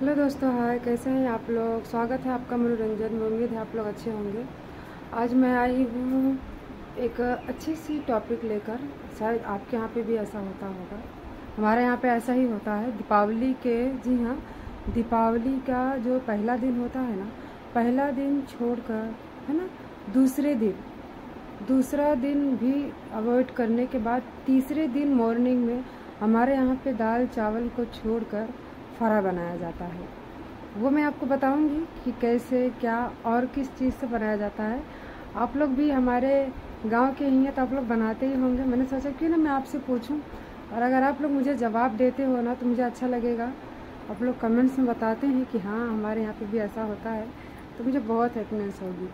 Hello दोस्तों, हाय, कैसे हैं आप लोग। स्वागत है आपका मनोरंजन में। उम्मीद है आप लोग अच्छे होंगे। आज मैं आई हूँ एक अच्छी सी टॉपिक लेकर। शायद आपके यहाँ पे भी ऐसा होता होगा, हमारे यहाँ पे ऐसा ही होता है। दीपावली के, जी हाँ, दीपावली का जो पहला दिन होता है ना, पहला दिन छोड़कर, है ना, दूसरा दिन भी अवॉइड करने के बाद तीसरे दिन मॉर्निंग में हमारे यहाँ पे दाल चावल को छोड़कर फरा बनाया जाता है। वो मैं आपको बताऊंगी कि कैसे, क्या और किस चीज़ से बनाया जाता है। आप लोग भी हमारे गांव के ही हैं तो आप लोग बनाते ही होंगे। मैंने सोचा क्यों ना मैं आपसे पूछूं, और अगर आप लोग मुझे जवाब देते हो ना तो मुझे अच्छा लगेगा। आप लोग कमेंट्स में बताते हैं कि हाँ हमारे यहाँ पे भी ऐसा होता है, तो मुझे बहुत हैप्पीनेस होगी।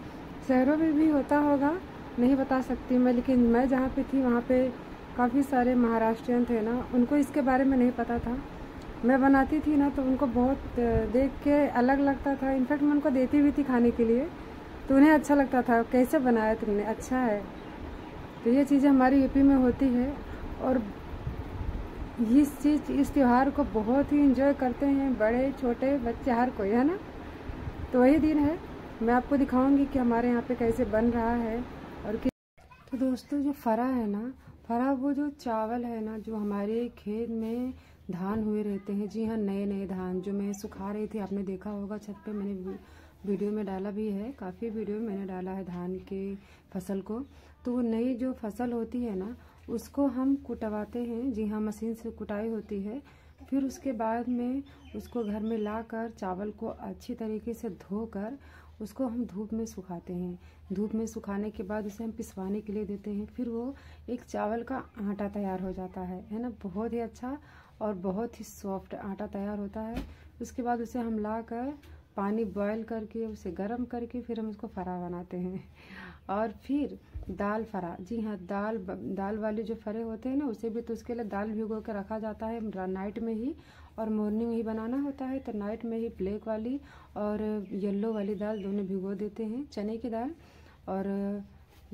शहरों में भी होता होगा, नहीं बता सकती मैं, लेकिन मैं जहाँ पे थी वहाँ पे काफ़ी सारे महाराष्ट्रियन थे ना, उनको इसके बारे में नहीं पता था। मैं बनाती थी ना तो उनको बहुत देख के अलग लगता था। इनफैक्ट मैं उनको देती भी थी खाने के लिए, तो उन्हें अच्छा लगता था, कैसे बनाया तुमने, अच्छा है। तो ये चीज़ें हमारी यूपी में होती है, और इस त्यौहार को बहुत ही इंजॉय करते हैं बड़े छोटे बच्चे, हर कोई, है ना। तो वही दिन है, मैं आपको दिखाऊंगी कि हमारे यहाँ पे कैसे बन रहा है। और तो दोस्तों, जो फरा है ना, फरा वो जो चावल है ना, जो हमारे खेत में धान हुए रहते हैं, जी हाँ, नए नए धान जो मैं सुखा रही थी, आपने देखा होगा छत पे, मैंने वीडियो में डाला भी है, काफ़ी वीडियो में मैंने डाला है धान के फसल को। तो वो नई जो फसल होती है ना, उसको हम कुटवाते हैं, जी हाँ, मशीन से कुटाई होती है। फिर उसके बाद में उसको घर में लाकर चावल को अच्छी तरीके से धोकर उसको हम धूप में सुखाते हैं। धूप में सुखाने के बाद उसे हम पिसवाने के लिए देते हैं। फिर वो एक चावल का आटा तैयार हो जाता है ना, बहुत ही अच्छा और बहुत ही सॉफ्ट आटा तैयार होता है। उसके बाद उसे हम लाकर पानी बॉयल करके उसे गर्म करके फिर हम उसको फरा बनाते हैं। और फिर दाल फरा, जी हाँ, दाल वाले जो फरे होते हैं ना, उसे भी, तो उसके लिए दाल भिगो के रखा जाता है नाइट में ही, और मॉर्निंग में ही बनाना होता है। तो नाइट में ही ब्लैक वाली और येलो वाली दाल दोनों भिगो देते हैं, चने की दाल और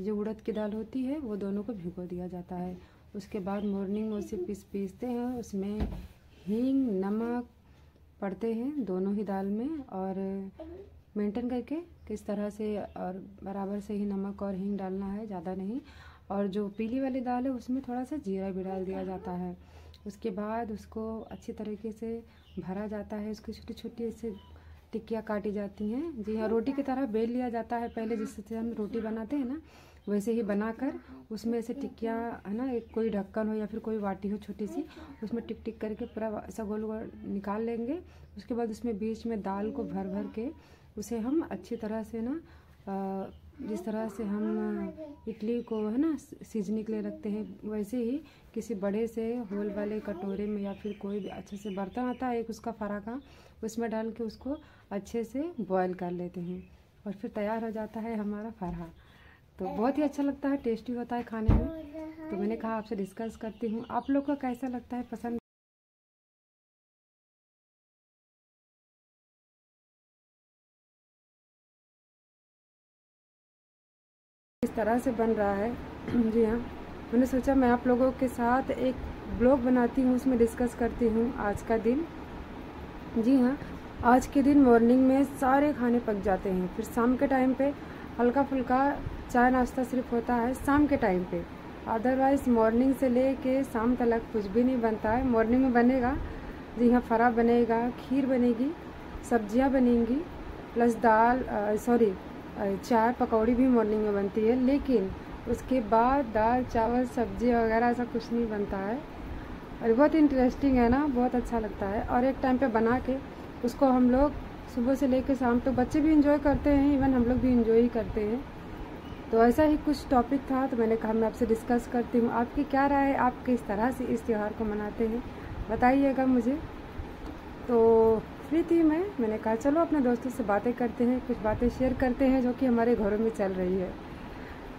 जो उड़द की दाल होती है वो दोनों को भिगो दिया जाता है। उसके बाद मॉर्निंग में उसे पीसते हैं, उसमें हींग नमक पड़ते हैं दोनों ही दाल में, और मेंटेन करके किस तरह से, और बराबर से ही नमक और हींग डालना है, ज़्यादा नहीं। और जो पीली वाली दाल है उसमें थोड़ा सा जीरा भी डाल दिया जाता है। उसके बाद उसको अच्छी तरीके से भरा जाता है, उसकी छोटी छोटी ऐसे टिक्कियाँ काटी जाती हैं, जी हाँ, रोटी की तरह बेल लिया जाता है पहले, जिससे हम रोटी बनाते हैं ना, वैसे ही बनाकर उसमें से टिक्कियाँ, है ना, एक कोई ढक्कन हो या फिर कोई वाटी हो छोटी सी, उसमें टिक टिक करके पूरा ऐसा गोल गोल निकाल लेंगे। उसके बाद उसमें बीच में दाल को भर भर के उसे हम अच्छी तरह से ना, जिस तरह से हम इडली को, है ना, सीजने के लिए रखते हैं, वैसे ही किसी बड़े से होल वाले कटोरे में या फिर कोई भी अच्छे से बर्तन आता है एक उसका फरा का, उसमें डाल के उसको अच्छे से बॉयल कर लेते हैं, और फिर तैयार हो जाता है हमारा फरा। तो बहुत ही अच्छा लगता है, टेस्टी होता है खाने में। तो मैंने कहा आपसे डिस्कस करती हूँ, आप लोग को कैसा लगता है, पसंद इस तरह से बन रहा है। जी हाँ, मैंने सोचा मैं आप लोगों के साथ एक ब्लॉग बनाती हूँ, उसमें डिस्कस करती हूँ आज का दिन। जी हाँ, आज के दिन मॉर्निंग में सारे खाने पक जाते हैं, फिर शाम के टाइम पे हल्का फुल्का चाय नाश्ता सिर्फ होता है शाम के टाइम पे। अदरवाइज़ मॉर्निंग से ले के शाम तक कुछ भी नहीं बनता है। मॉर्निंग में बनेगा, जी हाँ, फरा बनेगा, खीर बनेगी, सब्जियां बनेंगी, प्लस दाल, चाय पकौड़ी भी मॉर्निंग में बनती है। लेकिन उसके बाद दाल चावल सब्जी वगैरह ऐसा कुछ नहीं बनता है। और बहुत इंटरेस्टिंग है ना, बहुत अच्छा लगता है। और एक टाइम पे बना के उसको हम लोग सुबह से लेकर शाम तक, बच्चे भी इंजॉय करते हैं, इवन हम लोग भी इंजॉय ही करते हैं। तो ऐसा ही कुछ टॉपिक था, तो मैंने कहा मैं आपसे डिस्कस करती हूँ। आपकी क्या राय है, आप किस तरह से इस त्यौहार को मनाते हैं, बताइएगा मुझे। तो फ्री थी मैंने कहा चलो अपने दोस्तों से बातें करते हैं, कुछ बातें शेयर करते हैं जो कि हमारे घरों में चल रही है।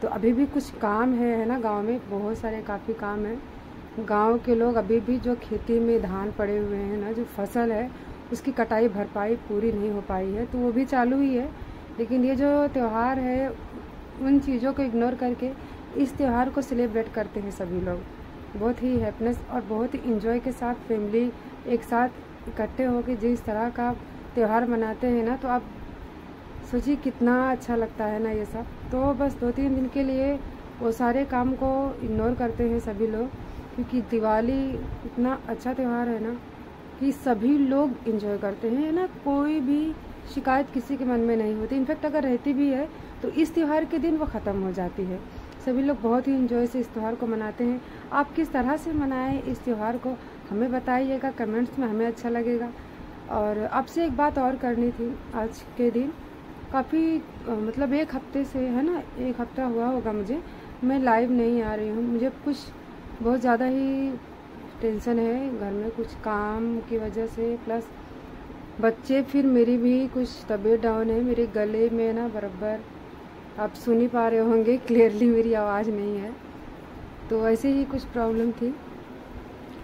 तो अभी भी कुछ काम है ना, गांव में बहुत सारे काफ़ी काम है। गांव के लोग अभी भी जो खेती में धान पड़े हुए हैं ना, जो फसल है उसकी कटाई भरपाई पूरी नहीं हो पाई है, तो वो भी चालू ही है। लेकिन ये जो त्यौहार है, उन चीज़ों को इग्नोर करके इस त्यौहार को सेलिब्रेट करते हैं सभी लोग, बहुत ही हैप्पीनेस और बहुत ही इंजॉय के साथ फैमिली एक साथ इकट्ठे होकर जिस तरह का त्यौहार मनाते हैं ना, तो आप सोचिए कितना अच्छा लगता है ना ये सब। तो बस 2-3 दिन के लिए वो सारे काम को इग्नोर करते हैं सभी लोग, क्योंकि दिवाली इतना अच्छा त्यौहार है ना कि सभी लोग एंजॉय करते हैं ना। कोई भी शिकायत किसी के मन में नहीं होती, इनफैक्ट अगर रहती भी है तो इस त्यौहार के दिन वो ख़त्म हो जाती है। सभी लोग बहुत ही एंजॉय से इस त्यौहार को मनाते हैं। आप किस तरह से मनाएं इस त्यौहार को हमें बताइएगा कमेंट्स में, हमें अच्छा लगेगा। और आपसे एक बात और करनी थी। आज के दिन काफ़ी मतलब 1 हफ्ते से है ना, 1 हफ्ता हुआ होगा मुझे, मैं लाइव नहीं आ रही हूँ। मुझे कुछ बहुत ज़्यादा ही टेंशन है घर में, कुछ काम की वजह से, प्लस बच्चे, फिर मेरी भी कुछ तबीयत डाउन है। मेरे गले में ना बराबर, आप सुन ही पा रहे होंगे क्लियरली, मेरी आवाज़ नहीं है। तो ऐसे ही कुछ प्रॉब्लम थी,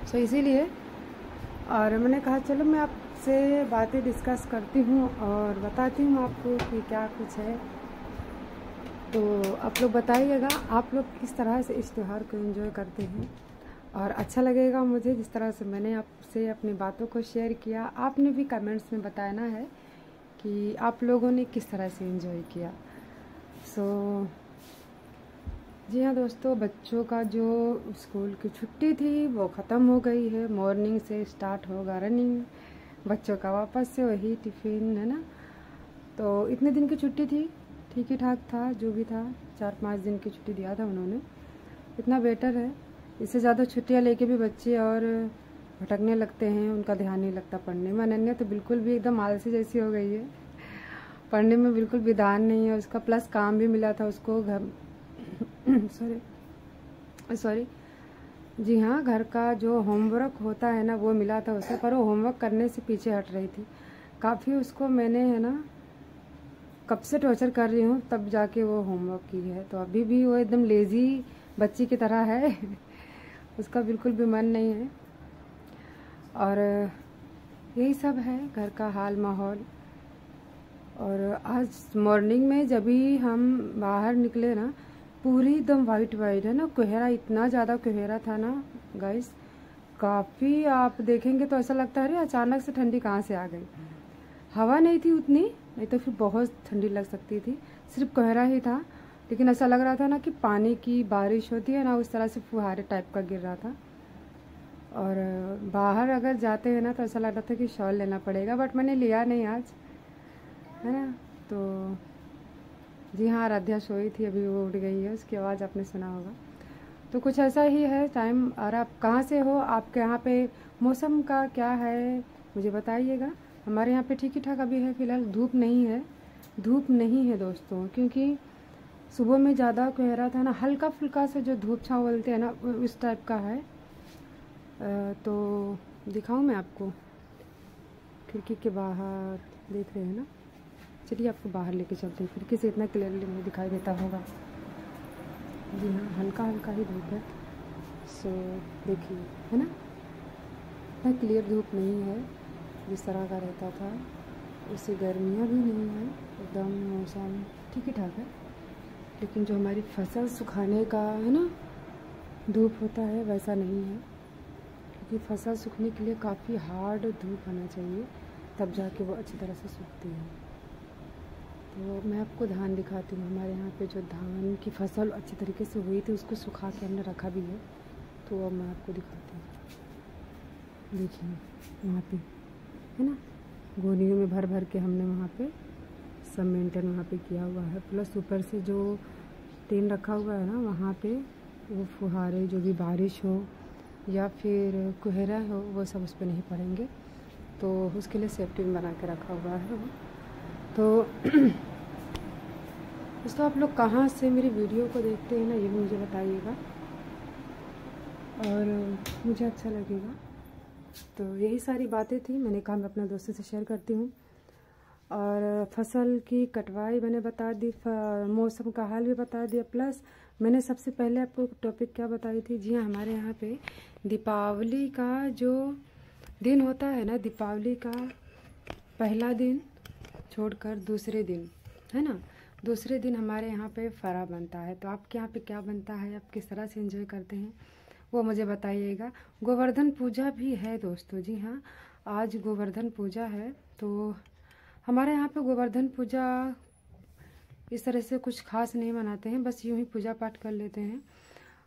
सो इसीलिए। और मैंने कहा चलो मैं आपसे बातें डिस्कस करती हूँ और बताती हूँ आपको कि क्या कुछ है। तो आप लोग बताइएगा आप लोग किस तरह से इस त्यौहार को एंजॉय करते हैं, और अच्छा लगेगा मुझे जिस तरह से मैंने आपसे अपनी बातों को शेयर किया। आपने भी कमेंट्स में बताना है कि आप लोगों ने किस तरह से एंजॉय किया। जी हाँ दोस्तों, बच्चों का जो स्कूल की छुट्टी थी वो ख़त्म हो गई है। मॉर्निंग से स्टार्ट होगा रनिंग, बच्चों का वापस से वही टिफ़िन, है ना। तो इतने दिन की छुट्टी थी, ठीक ही ठाक था जो भी था। 4-5 दिन की छुट्टी दिया था उन्होंने, इतना बेटर है। इससे ज़्यादा छुट्टियाँ लेके भी बच्चे और भटकने लगते हैं, उनका ध्यान नहीं लगता पढ़ने में। अनन्या तो बिल्कुल भी एकदम आलसी जैसी हो गई है, पढ़ने में बिल्कुल भी ध्यान नहीं है उसका। प्लस काम भी मिला था उसको घर सॉरी जी हाँ, घर का जो होमवर्क होता है ना वो मिला था उसे, पर वो होमवर्क करने से पीछे हट रही थी काफ़ी। उसको मैंने है ना कब से टॉर्चर कर रही हूँ, तब जाके वो होमवर्क की है। तो अभी भी वो एकदम लेज़ी बच्ची की तरह है उसका बिल्कुल भी मन नहीं है। और यही सब है घर का हाल माहौल। और आज मॉर्निंग में जब भी हम बाहर निकले ना, पूरी एकदम वाइट वाइट है ना, कोहरा, इतना ज़्यादा कोहरा था ना गाइस, काफ़ी। आप देखेंगे तो ऐसा लगता है अरे अचानक से ठंडी कहाँ से आ गई। हवा नहीं थी उतनी, नहीं तो फिर बहुत ठंडी लग सकती थी, सिर्फ कोहरा ही था। लेकिन ऐसा लग रहा था ना कि पानी की बारिश होती है ना, उस तरह से फुहारे टाइप का गिर रहा था। और बाहर अगर जाते हैं ना तो ऐसा लग रहा था कि शॉल लेना पड़ेगा, बट मैंने लिया नहीं आज, है ना। तो जी हाँ, आराध्या सोई थी, अभी वो उठ गई है, उसकी आवाज़ आपने सुना होगा। तो कुछ ऐसा ही है टाइम। और आप कहाँ से हो, आपके यहाँ पे मौसम का क्या है मुझे बताइएगा। हमारे यहाँ पे ठीक ही ठाक अभी है, फ़िलहाल धूप नहीं है, धूप नहीं है दोस्तों, क्योंकि सुबह में ज़्यादा कोहरा था ना, हल्का फुल्का से जो धूप छाँव बोलते हैं ना उस टाइप का है। तो दिखाऊँ मैं आपको, खिड़की के बाहर देख रहे हैं ना, चलिए आपको बाहर लेके चलते हैं। खिड़की से इतना क्लियरली मुझे दिखाई देता होगा। जी हाँ, हल्का हल्का ही धूप है। सो देखिए, है ना, इतना क्लियर धूप नहीं है जिस तरह का रहता था, उससे गर्मियाँ भी नहीं है, एकदम मौसम ठीक ही ठाक है। लेकिन जो हमारी फसल सुखाने का है ना धूप होता है वैसा नहीं है, क्योंकि फसल सूखने के लिए काफ़ी हार्ड धूप होना चाहिए, तब जाके वो अच्छी तरह से सूखती है। तो मैं आपको धान दिखाती हूँ। हमारे यहाँ पे जो धान की फसल अच्छी तरीके से हुई थी उसको सुखा के हमने रखा भी है, तो अब मैं आपको दिखाती हूँ। देखिए वहाँ पे है ना, गोनियों में भर भर के हमने वहाँ पे सब मेंटेन वहाँ पे किया हुआ है। प्लस ऊपर से जो टीन रखा हुआ है ना, वहाँ पे वो फुहारे, जो भी बारिश हो या फिर कोहरा हो, वो सब उस पर नहीं पड़ेंगे, तो उसके लिए सेफ्टी बना के रखा हुआ है। तो दोस्तों आप लोग कहाँ से मेरी वीडियो को देखते हैं ना, ये भी मुझे बताइएगा और मुझे अच्छा लगेगा। तो यही सारी बातें थी, मैंने कहा मैं अपने दोस्तों से शेयर करती हूँ। और फसल की कटवाई मैंने बता दी, मौसम का हाल भी बता दिया, प्लस मैंने सबसे पहले आपको टॉपिक क्या बताई थी। जी हाँ, हमारे यहाँ पे दीपावली का जो दिन होता है ना, दीपावली का पहला दिन छोड़कर दूसरे दिन, है ना, दूसरे दिन हमारे यहाँ पे फरा बनता है। तो आपके यहाँ पे क्या बनता है, आप किस तरह से एंजॉय करते हैं वो मुझे बताइएगा। गोवर्धन पूजा भी है दोस्तों, जी हाँ, आज गोवर्धन पूजा है। तो हमारे यहाँ पे गोवर्धन पूजा इस तरह से कुछ खास नहीं मनाते हैं, बस यूं ही पूजा पाठ कर लेते हैं।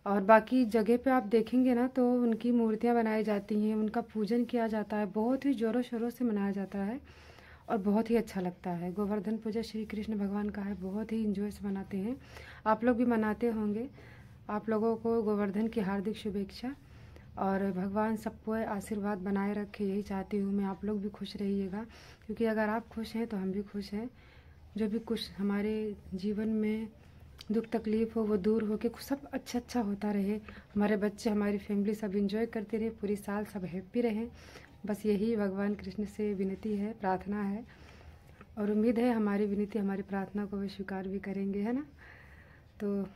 और बाकी जगह पे आप देखेंगे ना तो उनकी मूर्तियाँ बनाई जाती हैं, उनका पूजन किया जाता है, बहुत ही ज़ोरों शोरों से मनाया जाता है और बहुत ही अच्छा लगता है। गोवर्धन पूजा श्री कृष्ण भगवान का है, बहुत ही इंजॉय से मनाते हैं। आप लोग भी मनाते होंगे। आप लोगों को गोवर्धन की हार्दिक शुभेच्छा और भगवान सबको आशीर्वाद बनाए रखे, यही चाहती हूँ मैं। आप लोग भी खुश रहिएगा, क्योंकि अगर आप खुश हैं तो हम भी खुश हैं। जो भी कुछ हमारे जीवन में दुख तकलीफ हो वो दूर हो के सब अच्छा होता रहे। हमारे बच्चे, हमारी फैमिली सब एंजॉय करते रहे, पूरी साल सब हैप्पी रहें। बस यही भगवान कृष्ण से विनती है, प्रार्थना है, और उम्मीद है हमारी विनती, हमारी प्रार्थना को वे स्वीकार भी करेंगे, है ना। तो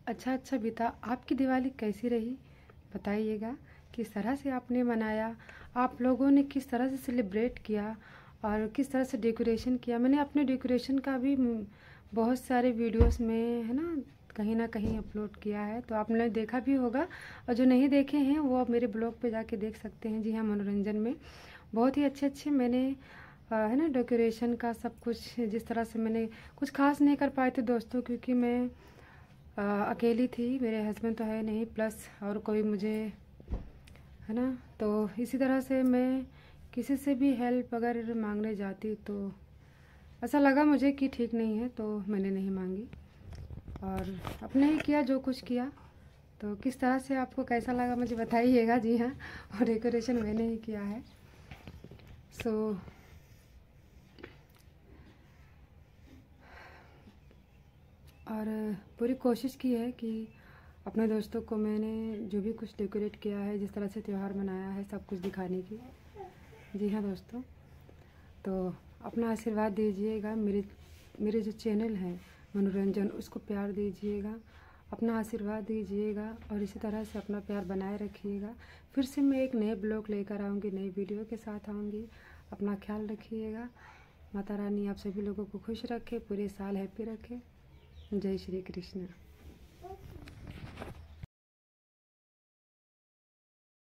अच्छा बीता। आपकी दिवाली कैसी रही बताइएगा, किस तरह से आपने मनाया, आप लोगों ने किस तरह से सेलिब्रेट किया और किस तरह से डेकोरेशन किया। मैंने अपने डेकोरेशन का भी बहुत सारे वीडियोस में, है ना कहीं अपलोड किया है, तो आपने देखा भी होगा। और जो नहीं देखे हैं वो आप मेरे ब्लॉग पे जाके देख सकते हैं। जी हाँ, मनोरंजन में बहुत ही अच्छे मैंने है ना डेकोरेशन का सब कुछ, जिस तरह से मैंने कुछ खास नहीं कर पाए थे दोस्तों, क्योंकि मैं अकेली थी, मेरे हस्बैंड तो है नहीं, प्लस और कोई मुझे, है ना। तो इसी तरह से मैं किसी से भी हेल्प अगर मांगने जाती तो ऐसा लगा मुझे कि ठीक नहीं है, तो मैंने नहीं मांगी और अपने ही किया जो कुछ किया। तो किस तरह से आपको कैसा लगा मुझे बताइएगा। जी हाँ, और डेकोरेशन मैंने ही किया है। और पूरी कोशिश की है कि अपने दोस्तों को मैंने जो भी कुछ डेकोरेट किया है, जिस तरह से त्यौहार मनाया है, सब कुछ दिखाने की। जी हाँ दोस्तों, तो अपना आशीर्वाद दीजिएगा। मेरे जो चैनल है मनोरंजन, उसको प्यार दीजिएगा, अपना आशीर्वाद दीजिएगा और इसी तरह से अपना प्यार बनाए रखिएगा। फिर से मैं एक नए ब्लॉग लेकर आऊँगी, नई वीडियो के साथ आऊँगी। अपना ख्याल रखिएगा। माता रानी आप सभी लोगों को खुश रखे, पूरे साल हैप्पी रखे। जय श्री कृष्ण।